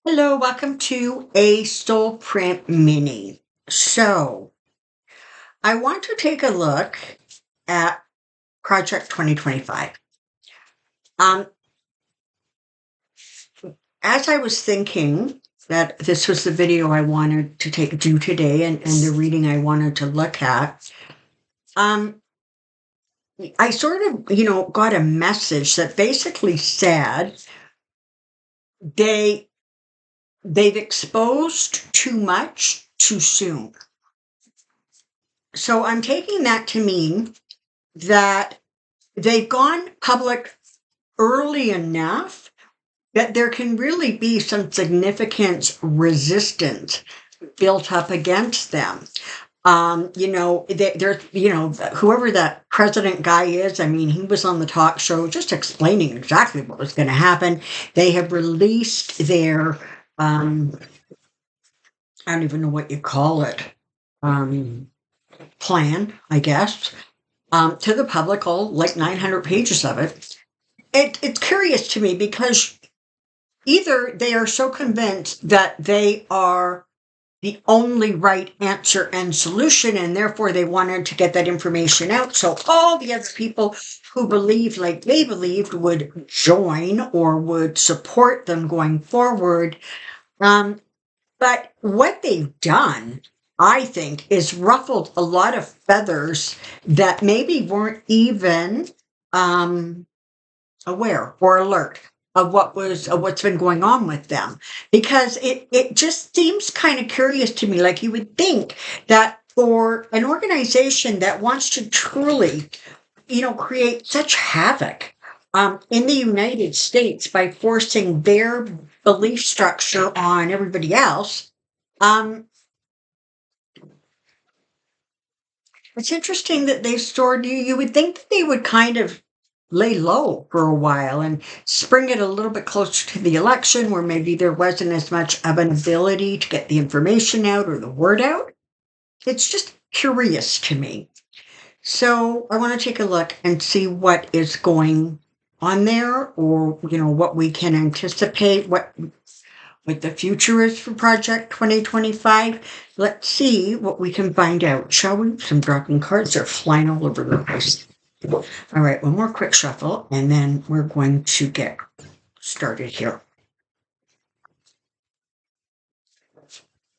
Hello, welcome to a Soulprint Mini. So, I want to take a look at Project 2025. Um, as I was thinking that this was the video I wanted to do today and the reading I wanted to look at, um, I sort of, got a message that basically said they they've exposed too much too soon. So I'm taking that to mean that they've gone public early enough that there can really be some significant resistance built up against them. There's, whoever that president guy is, I mean, he was on the talk show just explaining exactly what was going to happen. They have released their, I don't even know what you call it, um, plan, I guess, to the public, all like 900 pages of it. It's curious to me because either they are so convinced that they are the only right answer and solution, and therefore they wanted to get that information out so all the other people who believe like they believed would join or would support them going forward. But what they've done, I think, is ruffled a lot of feathers that maybe weren't even um, aware or alert of what's been going on with them, because it just seems kind of curious to me. Like, you would think that for an organization that wants to truly create such havoc in the United States by forcing their belief structure on everybody else, um, it's interesting that they stored you. You would think that they would kind of lay low for a while and spring it a little bit closer to the election where maybe there wasn't as much of an ability to get the information out or the word out. It's just curious to me. So I want to take a look and see what is going on there, or what we can anticipate, what the future is for Project 2025. Let's see what we can find out, shall we? Some dropping cards are flying all over the place. All right, one more quick shuffle, and then we're going to get started here.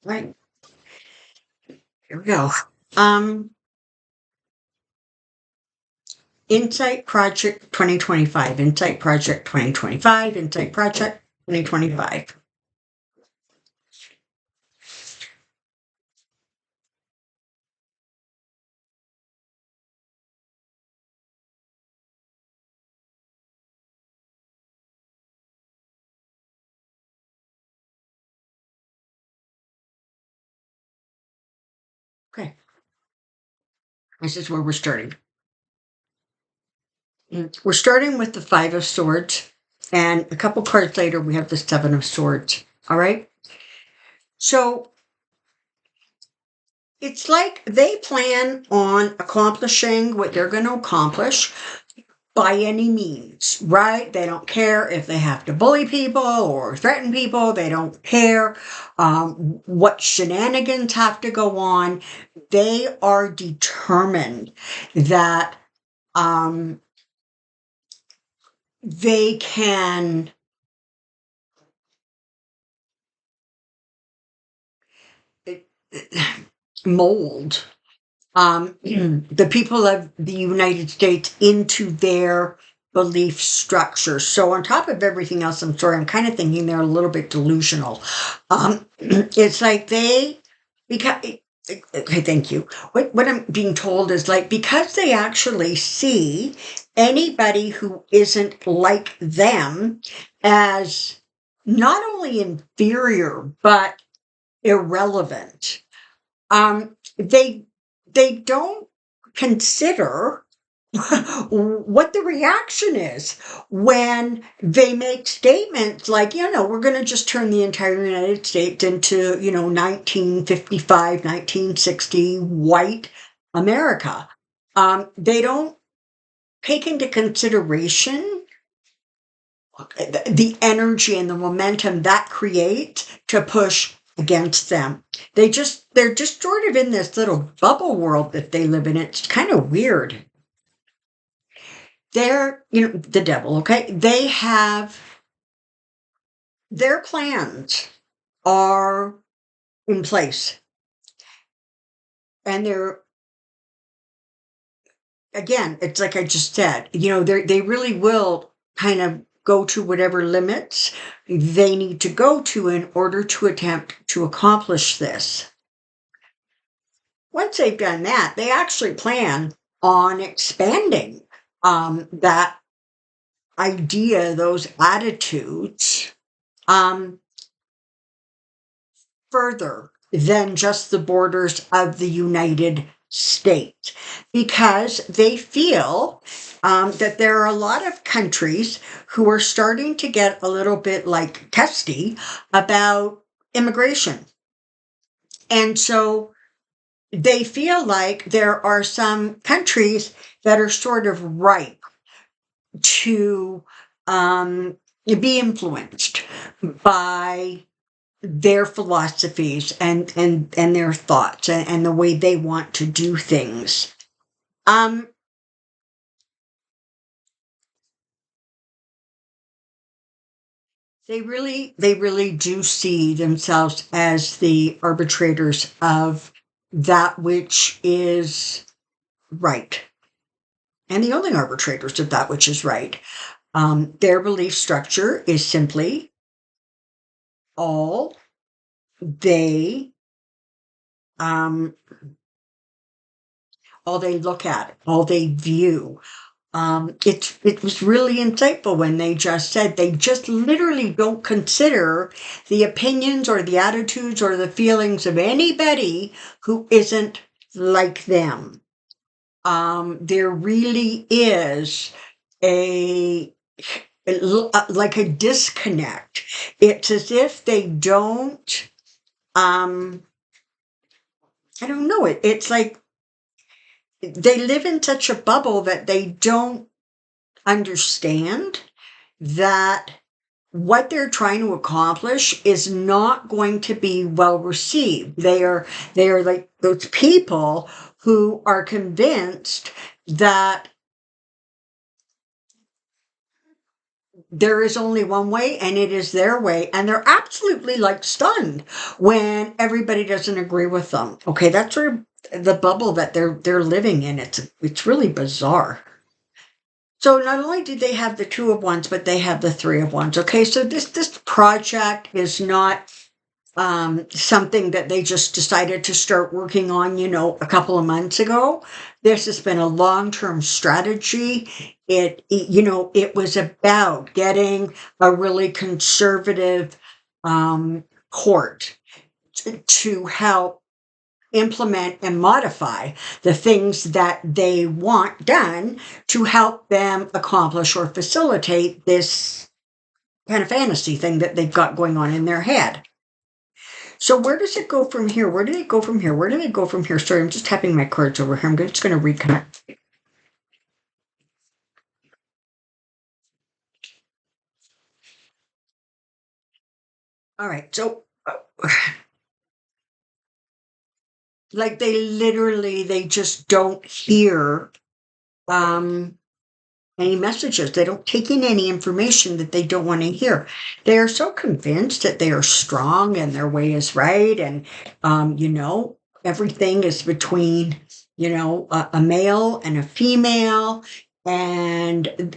Right, here we go. Insight Project 2025, Insight Project 2025, Insight Project 2025. Okay, this is where we're starting. We're starting with the Five of Swords, and a couple cards later, we have the Seven of Swords. All right. So it's like they plan on accomplishing what they're going to accomplish by any means, right? They don't care if they have to bully people or threaten people. They don't care what shenanigans have to go on. They are determined that they can mold the people of the United States into their belief structure. So on top of everything else, I'm sorry, I'm kind of thinking they're a little bit delusional. It's like because, okay, thank you. What I'm being told is, like, because they actually see anybody who isn't like them as not only inferior, but irrelevant. They don't consider what the reaction is when they make statements like, we're going to just turn the entire United States into, 1955, 1960 white America. They don't take into consideration the energy and the momentum that creates to push against them. They're just sort of in this little bubble world that they live in. It's kind of weird. They're, the devil, okay? They have their plans are in place. And they're, again, it's like I just said, they really will kind of go to whatever limits they need to go to in order to attempt to accomplish this. Once they've done that, they actually plan on expanding that idea, those attitudes, um, further than just the borders of the United States, because they feel that there are a lot of countries who are starting to get a little bit like testy about immigration. And so they feel like there are some countries that are sort of ripe to be influenced by their philosophies and their thoughts and the way they want to do things. Um, they really do see themselves as the arbitrators of that which is right, and the only arbitrators of that which is right. Their belief structure is simply all they um, all they look at, all they view. It was really insightful when they just said they just literally don't consider the opinions or the attitudes or the feelings of anybody who isn't like them. There really is a like a disconnect. It's as if they don't. Um, I don't know. It's like they live in such a bubble that they don't understand that what they're trying to accomplish is not going to be well received. They are like those people who are convinced that there is only one way and it is their way, and they're absolutely like stunned when everybody doesn't agree with them. Okay, that's sort of the bubble that they're living in. It's really bizarre. So not only do they have the two of wands, but they have the three of wands. Okay, so this project is not something that they just decided to start working on, a couple of months ago. This has been a long-term strategy. It was about getting a really conservative court to help implement and modify the things that they want done to help them accomplish or facilitate this kind of fantasy thing that they've got going on in their head. So where does it go from here? Where do they go from here? Where do they go from here? Sorry, I'm just tapping my cards over here. I'm just going to reconnect. All right. So, like they just don't hear um, any messages. They don't take in any information that they don't want to hear. They are so convinced that they are strong and their way is right. And, everything is between, a male and a female. And,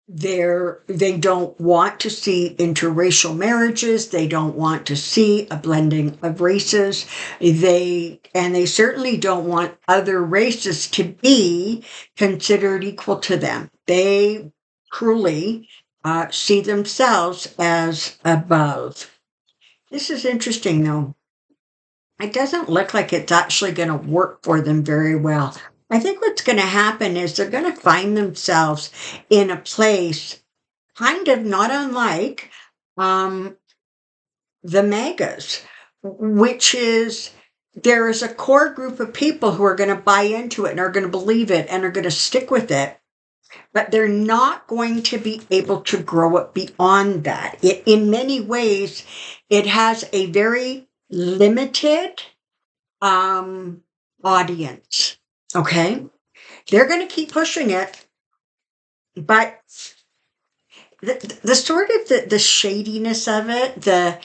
they don't want to see interracial marriages. They don't want to see a blending of races. They certainly don't want other races to be considered equal to them. They truly see themselves as above. This is interesting, though. It doesn't look like it's actually going to work for them very well. I think what's going to happen is they're going to find themselves in a place kind of not unlike um, the MAGAs, which is there is a core group of people who are going to buy into it and are going to believe it and are going to stick with it, but they're not going to be able to grow it beyond that. In many ways, it has a very limited audience. Okay, they're going to keep pushing it, but the sort of the shadiness of it, the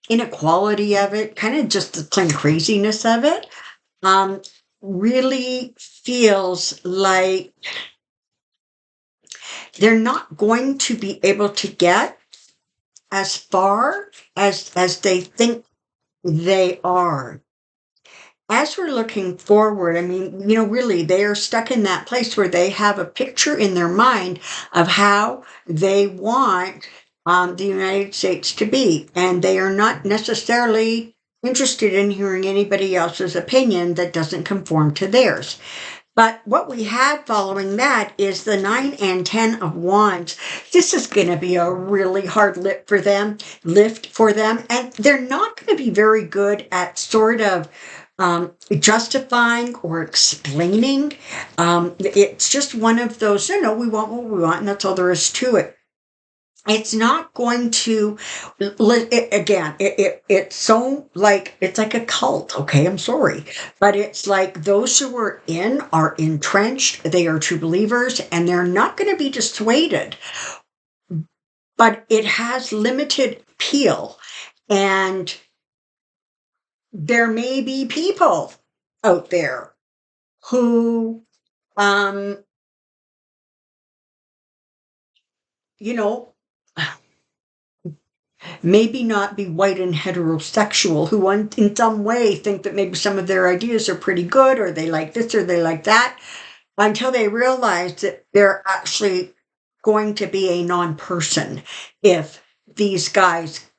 inequality of it, kind of just the plain craziness of it, um, really feels like they're not going to be able to get as far as they think they are. As we're looking forward, I mean, really, they are stuck in that place where they have a picture in their mind of how they want the United States to be, and they are not necessarily interested in hearing anybody else's opinion that doesn't conform to theirs. But what we have following that is the 9 and 10 of Wands. This is going to be a really hard lift for them. And they're not going to be very good at sort of justifying or explaining. It's just one of those, we want what we want, and that's all there is to it. It's not going to, it's so like, it's like a cult. Okay, I'm sorry, but it's like those who are entrenched, they are true believers, and they're not going to be dissuaded, but it has limited appeal. And there may be people out there who, you know, maybe not be white and heterosexual, who in some way think that maybe some of their ideas are pretty good, or they like this or they like that, until they realize that they're actually going to be a non-person if these guys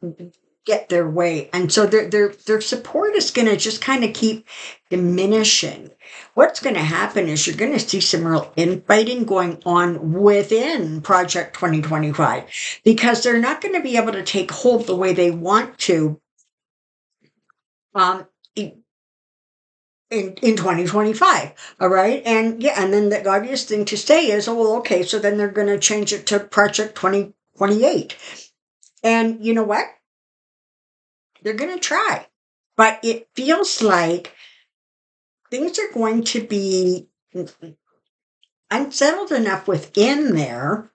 get their way. And so their support is going to just kind of keep diminishing. What's going to happen is you're going to see some real infighting going on within Project 2025, because they're not going to be able to take hold the way they want to um, in 2025. All right. And yeah, and then the obvious thing to say is, oh, well, okay, so then they're going to change it to Project 2028. And you know what? They're going to try. But it feels like things are going to be unsettled enough within there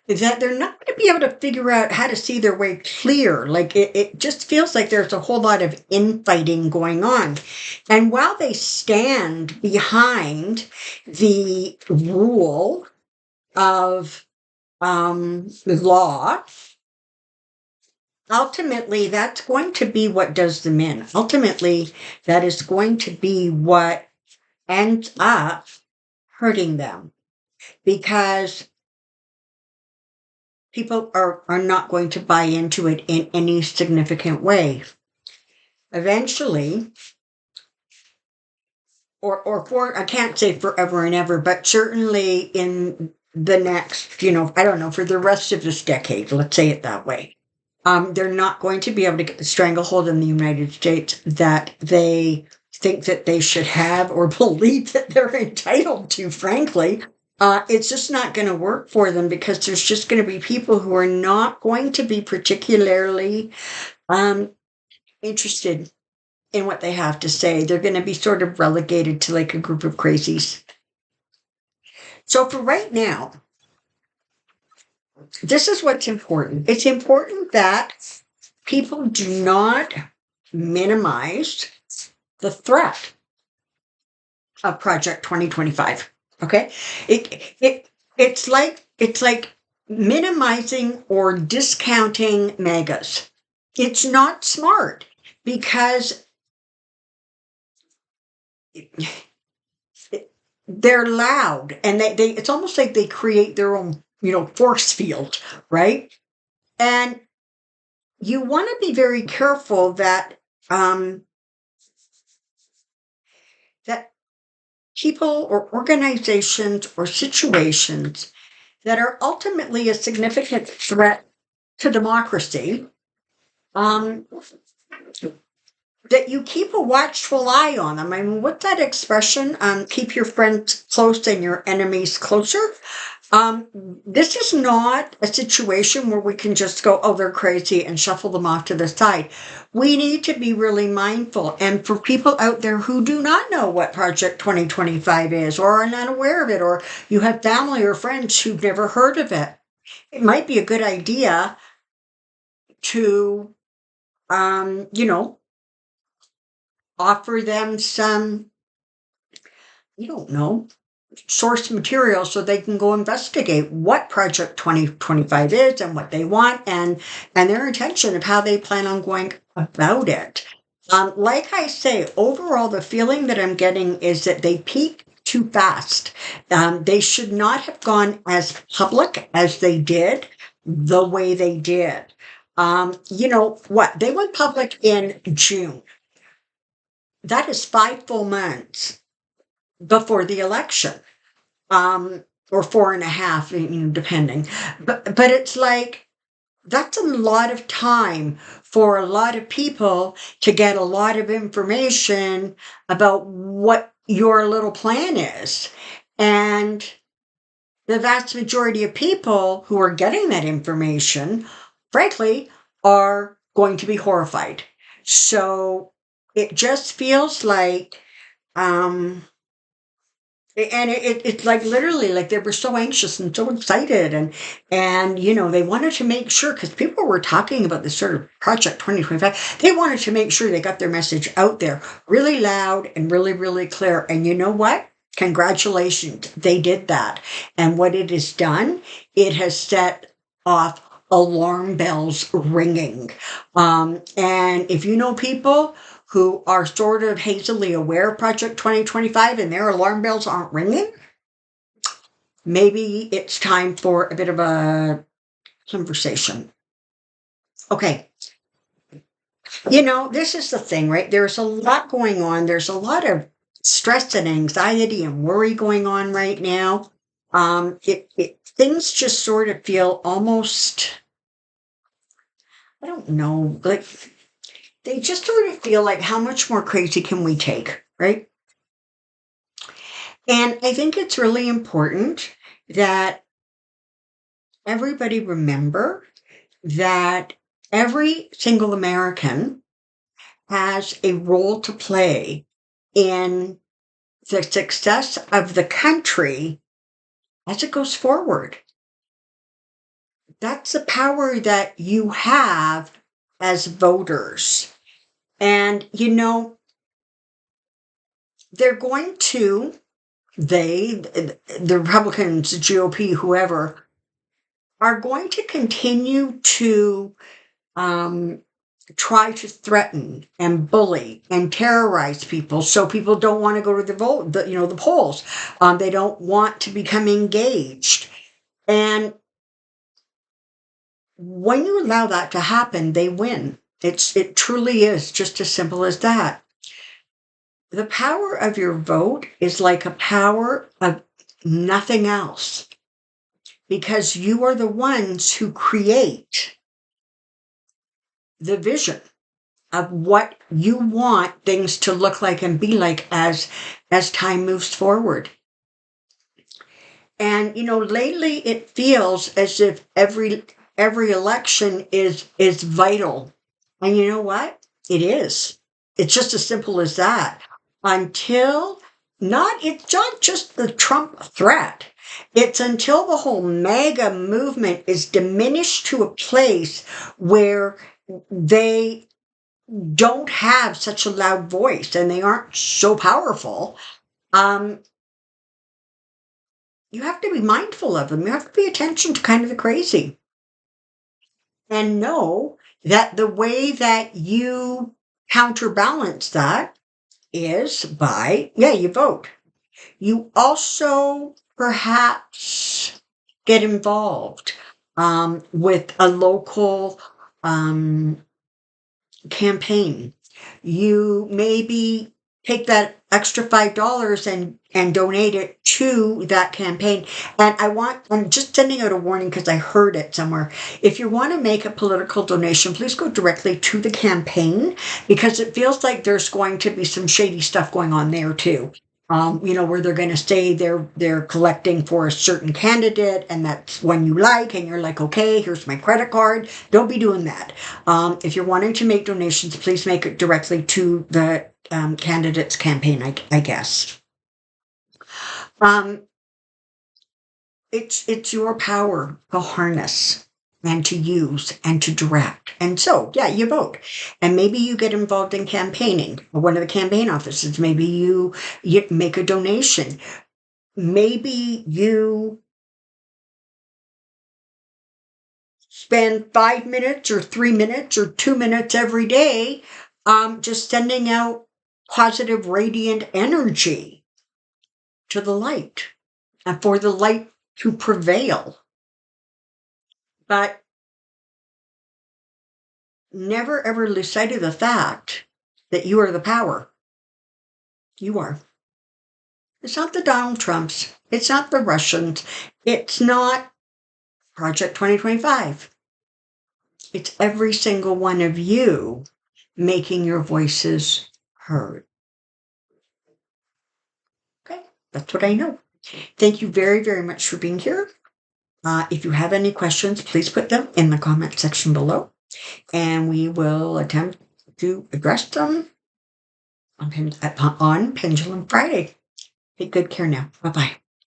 that they're not going to be able to figure out how to see their way clear. Like it just feels like there's a whole lot of infighting going on. And while they stand behind the rule of law, ultimately that's going to be what does them in. Ultimately, that is going to be what ends up hurting them, because people are not going to buy into it in any significant way. Eventually, or for, I can't say forever and ever, but certainly in the next, I don't know, for the rest of this decade, let's say it that way, they're not going to be able to get the stranglehold in the United States that they think that they should have, or believe that they're entitled to, frankly. It's just not going to work for them, because there's just going to be people who are not going to be particularly interested in what they have to say. They're going to be sort of relegated to like a group of crazies. So for right now, this is what's important. It's important that people do not minimize the threat of Project 2025. Okay? It's like minimizing or discounting megas. It's not smart, because they're loud, and they it's almost like they create their own, force field, right? And you want to be very careful that that people or organizations or situations that are ultimately a significant threat to democracy, um, that you keep a watchful eye on them. I mean, what's that expression? Keep your friends close and your enemies closer. Um, this is not a situation where we can just go, oh, they're crazy and shuffle them off to the side. We need to be really mindful. And for people out there who do not know what Project 2025 is or are not aware of it, or you have family or friends who've never heard of it, it might be a good idea to, you know, offer them some, you don't know, source material so they can go investigate what Project 2025 is and what they want and their intention of how they plan on going about it. Like I say, overall, the feeling that I'm getting is that they peaked too fast. They should not have gone as public as they did, the way they did. You know what? They went public in June. That is 5 full months before the election, or 4.5, depending. But it's like that's a lot of time for a lot of people to get a lot of information about what your little plan is. And the vast majority of people who are getting that information, frankly, are going to be horrified. So it just feels like, and it's like literally like they were so anxious and so excited and they wanted to make sure because people were talking about this sort of Project 2025. They wanted to make sure they got their message out there really loud and really, really clear. And you know what? Congratulations, they did that. And what it has done, it has set off alarm bells ringing. And if you know people who are sort of hazily aware of Project 2025 and their alarm bells aren't ringing, maybe it's time for a bit of a conversation. Okay. This is the thing, right? There's a lot going on. There's a lot of stress and anxiety and worry going on right now. Things just sort of feel almost, I don't know, like they just sort of feel like how much more crazy can we take, right? And I think it's really important that everybody remember that every single American has a role to play in the success of the country as it goes forward. That's the power that you have as voters. And, they're going to, the Republicans, the GOP, whoever, are going to continue to try to threaten and bully and terrorize people, so people don't want to go to the polls. They don't want to become engaged, and when you allow that to happen, they win. It truly is just as simple as that. The power of your vote is like a power of nothing else, because you are the ones who create the vision of what you want things to look like and be like as time moves forward. And lately it feels as if every election is vital. And you know what? It is. It's just as simple as that. It's not just the Trump threat. It's until the whole MAGA movement is diminished to a place where they don't have such a loud voice and they aren't so powerful. You have to be mindful of them. You have to pay attention to kind of the crazy and know that the way that you counterbalance that is by, you vote. You also perhaps get involved with a local campaign. You maybe take that extra $5 and donate it to that campaign. And I'm just sending out a warning because I heard it somewhere. If you want to make a political donation, please go directly to the campaign, because it feels like there's going to be some shady stuff going on there too. Where they're going to say they're collecting for a certain candidate, and that's one you like, and you're like, okay, here's my credit card. Don't be doing that. If you're wanting to make donations, please make it directly to the candidate's campaign, I guess. Um, it's your power to harness and to use and to direct. And so, yeah, you vote. And maybe you get involved in campaigning, or one of the campaign offices. Maybe you make a donation. Maybe you spend 5 minutes or 3 minutes or 2 minutes every day just sending out positive, radiant energy to the light and for the light to prevail. But never ever lose sight of the fact that you are the power. You are. It's not the Donald Trumps. It's not the Russians. It's not Project 2025. It's every single one of you making your voices heard. Okay, that's what I know. Thank you very, very much for being here. If you have any questions, please put them in the comment section below, and we will attempt to address them on Pendulum Friday. Take good care now. Bye-bye.